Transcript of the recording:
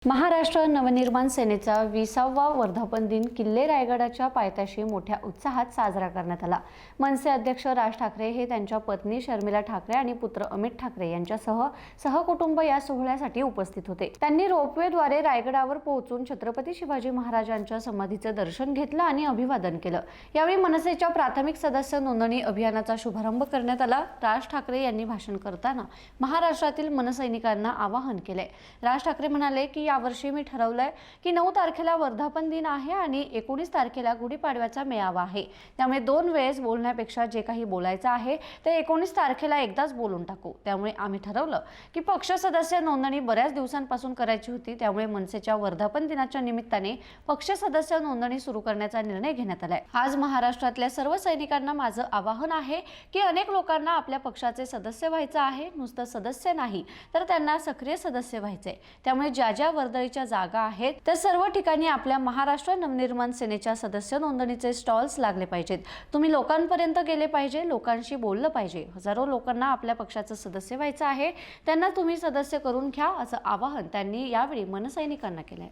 महाराष्ट्र नवनिर्माण सेनेचा 20वा वर्धापन दिन किल्ले रायगडाच्या पायथ्याशी मोठ्या उत्साहात साजरा करण्यात आला। मनसे अध्यक्ष राज ठाकरे हे त्यांच्या पत्नी शर्मिला ठाकरे आणि पुत्र अमित ठाकरे यांच्यासह सहकुटुंब या सोहळ्यासाठी उपस्थित होते। त्यांनी रोपवेद्वारे रायगडावर पोहोचून छत्रपती शिवाजी महाराजांच्या समाधीचे दर्शन घेतलं आणि अभिवादन केलं। यावेळी मनसेच्या प्राथमिक सदस्य नोंदणी अभियानाचा शुभारंभ करण्यात आला। राज ठाकरे यांनी भाषण करताना महाराष्ट्रातील मनसैनिकांना आवाहन केले। राज ठाकरे म्हणाले की यावर्षी मी ठरवलंय की 9 तारखेला वर्धापन दिन आहे आणि 19 तारखेला गुढीपाडव्याचा मेळावा आहे। त्यामुळे 2 वेळेस बोलण्यापेक्षा जे काही बोलायचं आहे ते 19 तारखेला एकदाच बोलून टाकू। त्यामुळे आम्ही ठरवलं की पक्ष सदस्य नोंदणी बऱ्याच दिवसांपासून करायची होती। त्यामुळे मनसेच्या वर्धापन दिनाच्या निमित्ताने पक्ष सदस्य नोंदणी सुरू करण्याचा निर्णय घेण्यात आलाय। आज महाराष्ट्रातल्या सर्व सैनिकांना माझं आवाहन आहे की अनेक लोकांना आपल्या पक्षाचे सदस्य व्हायचं आहे, नुसतं सदस्य नाही तर त्यांना सक्रिय सदस्य व्हायचंय। त्यामुळे ज्या वर्दळीच्या जागा आहेत त्या सर्व ठिकाणी आपल्या महाराष्ट्र नवनिर्माण सेनेच्या सदस्य नोंदणीचे स्टॉल्स लागले पाहिजेत। तुम्ही लोकांपर्यंत गेले पाहिजे, लोकांशी बोललं पाहिजे। हजारो लोकांना आपल्या पक्षाचं सदस्य व्हायचं आहे, त्यांना तुम्ही सदस्य करून घ्या असं आवाहन त्यांनी यावेळी मनसैनिकांना केलंय।